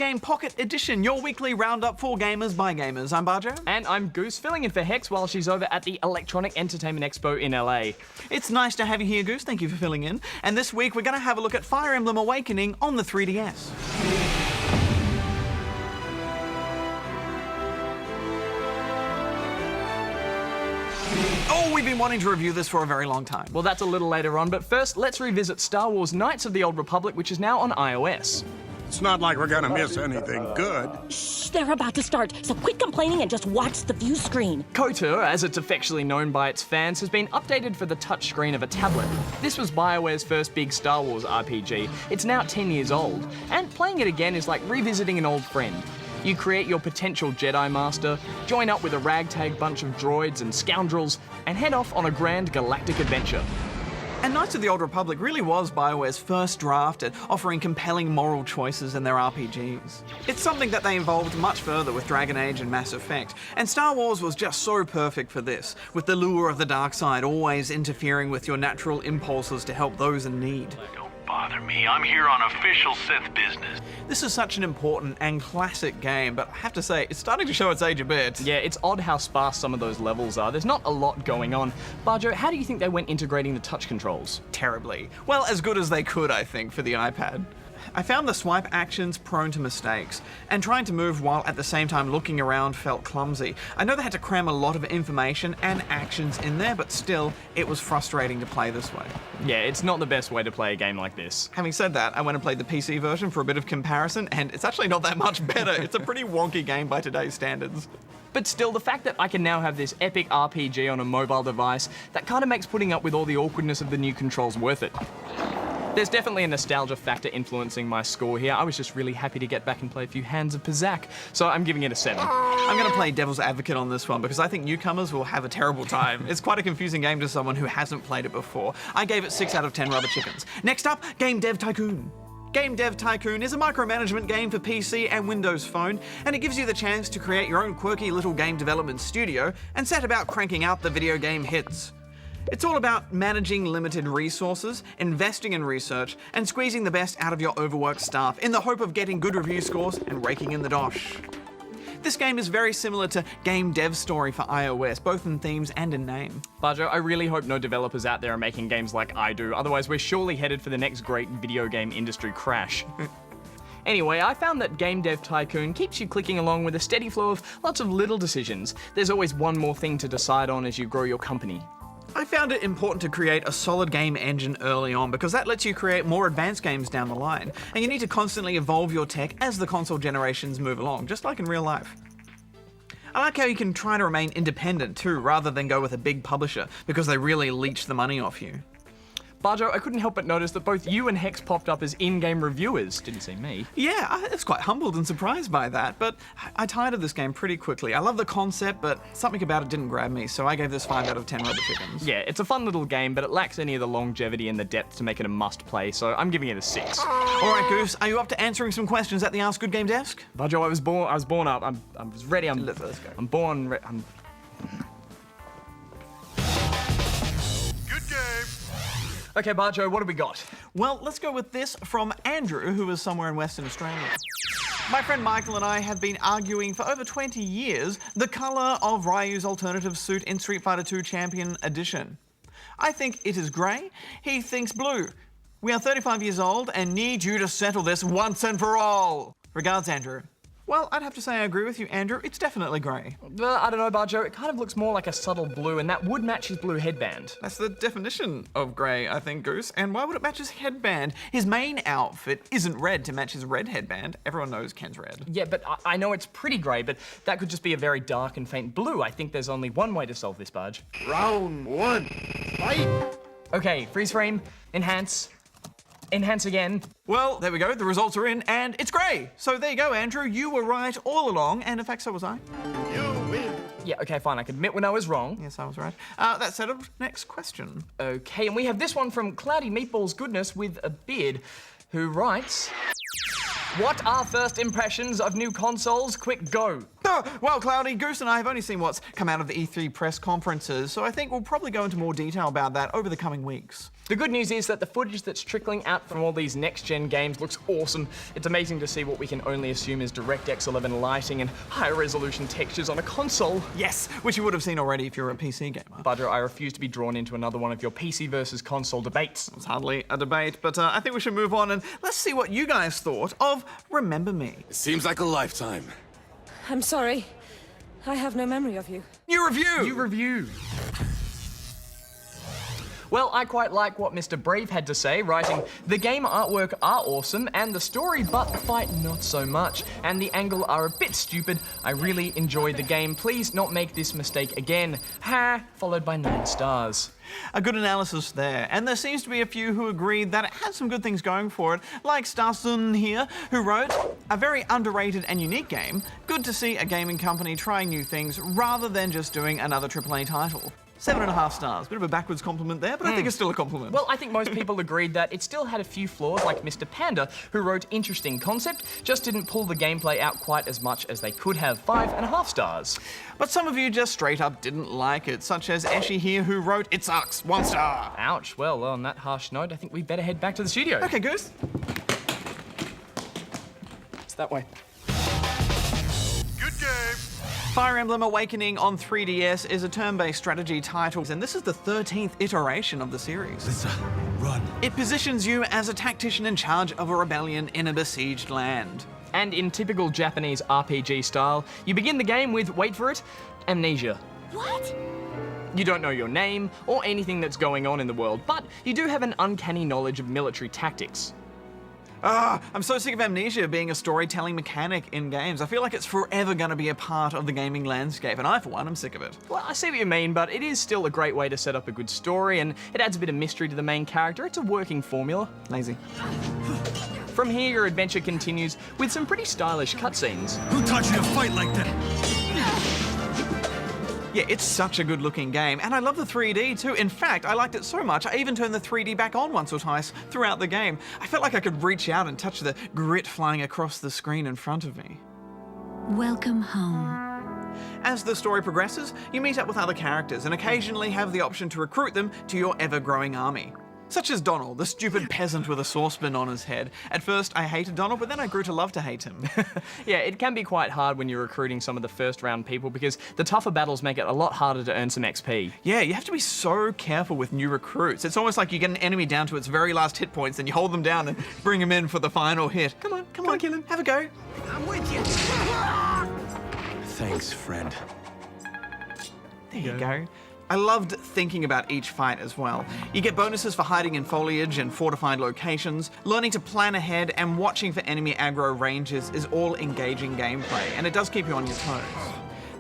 Game Pocket Edition, your weekly roundup for gamers by gamers. I'm Bajo. And I'm Goose, filling in for Hex while she's over at the Electronic Entertainment Expo in LA. It's nice to have you here, Goose. Thank you for filling in. And this week we're going to have a look at Fire Emblem Awakening on the 3DS. Oh, we've been wanting to review this for a very long time. Well, that's a little later on, but first, let's revisit Star Wars Knights of the Old Republic, which is now on iOS. It's not like we're gonna miss anything good. Shh, they're about to start, so quit complaining and just watch the view screen. KOTOR, as it's affectionately known by its fans, has been updated for the touchscreen of a tablet. This was BioWare's first big Star Wars RPG. It's now 10 years old, and playing it again is like revisiting an old friend. You create your potential Jedi Master, join up with a ragtag bunch of droids and scoundrels, and head off on a grand galactic adventure. And Knights of the Old Republic really was BioWare's first draft at offering compelling moral choices in their RPGs. It's something that they evolved much further with Dragon Age and Mass Effect, and Star Wars was just so perfect for this, with the lure of the dark side always interfering with your natural impulses to help those in need. Bother me. I'm here on official Sith business. This is such an important and classic game, but I have to say, it's starting to show its age a bit. Yeah, it's odd how sparse some of those levels are. There's not a lot going on. Bajo, how do you think they went integrating the touch controls? Terribly. Well, as good as they could, I think, for the iPad. I found the swipe actions prone to mistakes, and trying to move while at the same time looking around felt clumsy. I know they had to cram a lot of information and actions in there, but still, it was frustrating to play this way. Yeah, it's not the best way to play a game like this. Having said that, I went and played the PC version for a bit of comparison, and it's actually not that much better. It's a pretty wonky game by today's standards. But still, the fact that I can now have this epic RPG on a mobile device, that kind of makes putting up with all the awkwardness of the new controls worth it. There's definitely a nostalgia factor influencing my score here. I was just really happy to get back and play a few Hands of Pizzak, so I'm giving it a 7. I'm going to play devil's advocate on this one because I think newcomers will have a terrible time. It's quite a confusing game to someone who hasn't played it before. I gave it 6 out of 10 rubber chickens. Next up, Game Dev Tycoon. Game Dev Tycoon is a micromanagement game for PC and Windows Phone, and it gives you the chance to create your own quirky little game development studio and set about cranking out the video game hits. It's all about managing limited resources, investing in research, and squeezing the best out of your overworked staff in the hope of getting good review scores and raking in the dosh. This game is very similar to Game Dev Story for iOS, both in themes and in name. Bajo, I really hope no developers out there are making games like I do, otherwise we're surely headed for the next great video game industry crash. Anyway, I found that Game Dev Tycoon keeps you clicking along with a steady flow of lots of little decisions. There's always one more thing to decide on as you grow your company. I found it important to create a solid game engine early on because that lets you create more advanced games down the line, and you need to constantly evolve your tech as the console generations move along, just like in real life. I like how you can try to remain independent too, rather than go with a big publisher, because they really leech the money off you. Bajo, I couldn't help but notice that both you and Hex popped up as in-game reviewers. Didn't see me. Yeah, I was quite humbled and surprised by that, but I tired of this game pretty quickly. I love the concept, but something about it didn't grab me, so I gave this 5 out of 10 rubber chickens. Yeah, it's a fun little game, but it lacks any of the longevity and the depth to make it a must-play, so I'm giving it a 6. All right, Goose, are you up to answering some questions at the Ask Good Game desk? Bajo, I was born up. I was ready. Let's go. I'm born. Good game. Okay, Bajo, what have we got? Well, let's go with this from Andrew, who is somewhere in Western Australia. My friend Michael and I have been arguing for over 20 years the colour of Ryu's alternative suit in Street Fighter II Champion Edition. I think it is grey, he thinks blue. We are 35 years old and need you to settle this once and for all. Regards, Andrew. Well, I'd have to say I agree with you, Andrew. It's definitely grey. I don't know, Bajo. It kind of looks more like a subtle blue, and that would match his blue headband. That's the definition of grey, I think, Goose. And why would it match his headband? His main outfit isn't red to match his red headband. Everyone knows Ken's red. Yeah, but I know it's pretty grey, but that could just be a very dark and faint blue. I think there's only one way to solve this, Baj. Round 1. Fight. Okay, freeze frame, enhance. Enhance again. Well, there we go. The results are in, and it's grey. So there you go, Andrew. You were right all along, and in fact, so was I. You win. Yeah, okay, fine. I can admit when I was wrong. Yes, I was right. That settled. Next question. Okay, and we have this one from Cloudy Meatballs Goodness with a beard, who writes, what are first impressions of new consoles? Quick, go. Oh, well, Cloudy, Goose and I have only seen what's come out of the E3 press conferences, so I think we'll probably go into more detail about that over the coming weeks. The good news is that the footage that's trickling out from all these next-gen games looks awesome. It's amazing to see what we can only assume is DirectX 11 lighting and higher resolution textures on a console. Yes, which you would have seen already if you're a PC gamer. Bajo, I refuse to be drawn into another one of your PC versus console debates. It's hardly a debate, but I think we should move on and let's see what you guys thought of Remember Me. It seems like a lifetime. I'm sorry. I have no memory of you. New review! New review. Well, I quite like what Mr. Brave had to say, writing, "The game artwork are awesome, and the story, but the fight not so much, and the angle are a bit stupid. I really enjoyed the game. Please not make this mistake again. Ha!" Followed by 9 stars. A good analysis there, and there seems to be a few who agreed that it had some good things going for it, like Starsun here, who wrote, "A very underrated and unique game. Good to see a gaming company trying new things rather than just doing another AAA title." 7.5 stars. Bit of a backwards compliment there, but I think it's still a compliment. Well, I think most people agreed that it still had a few flaws, like Mr. Panda, who wrote interesting concept, just didn't pull the gameplay out quite as much as they could have. 5.5 stars. But some of you just straight up didn't like it, such as Eshi here, who wrote, "It sucks, 1 star." Ouch. Well, on that harsh note, I think we better head back to the studio. Okay, Goose. It's that way. Good game. Fire Emblem Awakening on 3DS is a turn-based strategy title, and this is the 13th iteration of the series. Run. It positions you as a tactician in charge of a rebellion in a besieged land. And in typical Japanese RPG style, you begin the game with, wait for it, amnesia. What? You don't know your name or anything that's going on in the world, but you do have an uncanny knowledge of military tactics. I'm so sick of amnesia being a storytelling mechanic in games. I feel like it's forever going to be a part of the gaming landscape, and I, for one, am sick of it. Well, I see what you mean, but it is still a great way to set up a good story, and it adds a bit of mystery to the main character. It's a working formula. Lazy. From here, your adventure continues with some pretty stylish cutscenes. Who taught you to fight like that? Yeah, it's such a good looking game, and I love the 3D too. In fact, I liked it so much, I even turned the 3D back on once or twice throughout the game. I felt like I could reach out and touch the grit flying across the screen in front of me. Welcome home. As the story progresses, you meet up with other characters and occasionally have the option to recruit them to your ever-growing army. Such as Donald, the stupid peasant with a saucepan on his head. At first, I hated Donald, but then I grew to love to hate him. Yeah, it can be quite hard when you're recruiting some of the first round people because the tougher battles make it a lot harder to earn some XP. Yeah, you have to be so careful with new recruits. It's almost like you get an enemy down to its very last hit points and you hold them down and bring them in for the final hit. Come on, kill him. Have a go. I'm with you. Thanks, friend. There you go. I loved thinking about each fight as well. You get bonuses for hiding in foliage and fortified locations. Learning to plan ahead and watching for enemy aggro ranges is all engaging gameplay, and it does keep you on your toes.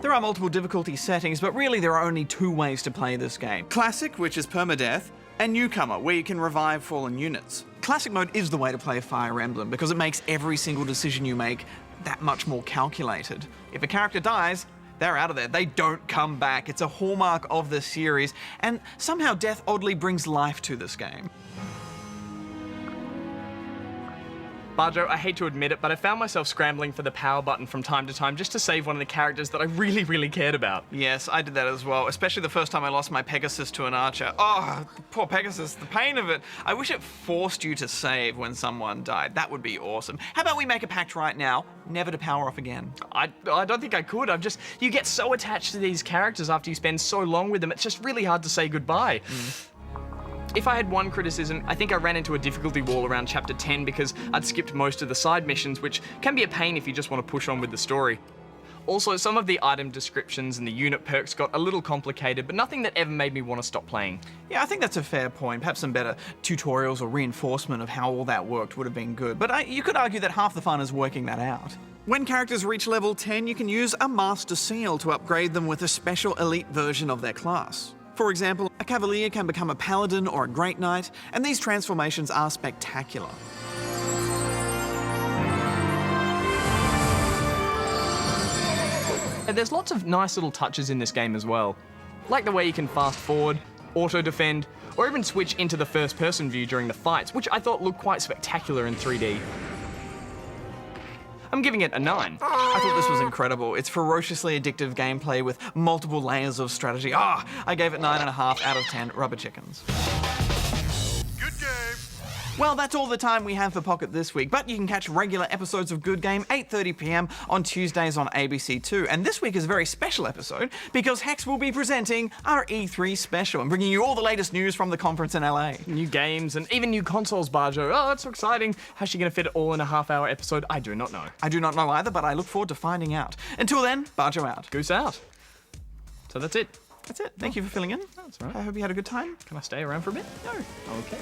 There are multiple difficulty settings, but really there are only 2 ways to play this game. Classic, which is permadeath, and Newcomer, where you can revive fallen units. Classic mode is the way to play Fire Emblem because it makes every single decision you make that much more calculated. If a character dies, they're out of there. They don't come back. It's a hallmark of the series, and somehow death oddly brings life to this game. Bajo, I hate to admit it, but I found myself scrambling for the power button from time to time just to save one of the characters that I really, really cared about. Yes, I did that as well, especially the first time I lost my Pegasus to an archer. Oh, poor Pegasus, the pain of it. I wish it forced you to save when someone died. That would be awesome. How about we make a pact right now, never to power off again? I don't think I could. You get so attached to these characters after you spend so long with them, it's just really hard to say goodbye. If I had one criticism, I think I ran into a difficulty wall around chapter 10 because I'd skipped most of the side missions, which can be a pain if you just want to push on with the story. Also, some of the item descriptions and the unit perks got a little complicated, but nothing that ever made me want to stop playing. Yeah, I think that's a fair point. Perhaps some better tutorials or reinforcement of how all that worked would have been good, but you could argue that half the fun is working that out. When characters reach level 10, you can use a Master Seal to upgrade them with a special elite version of their class. For example, a Cavalier can become a Paladin or a Great Knight, and these transformations are spectacular. And there's lots of nice little touches in this game as well. Like the way you can fast forward, auto-defend, or even switch into the first-person view during the fights, which I thought looked quite spectacular in 3D. I'm giving it a 9. I thought this was incredible. It's ferociously addictive gameplay with multiple layers of strategy. I gave it 9.5 out of 10 rubber chickens. Good game. Well, that's all the time we have for Pocket this week, but you can catch regular episodes of Good Game 8:30 p.m. on Tuesdays on ABC2. And this week is a very special episode because Hex will be presenting our E3 special and bringing you all the latest news from the conference in LA. New games and even new consoles, Bajo. Oh, that's so exciting. How's she going to fit it all in a half-hour episode? I do not know. I do not know either, but I look forward to finding out. Until then, Bajo out. Goose out. So that's it. That's it. Thank you for filling in. That's all right. I hope you had a good time. Can I stay around for a bit? No. Okay.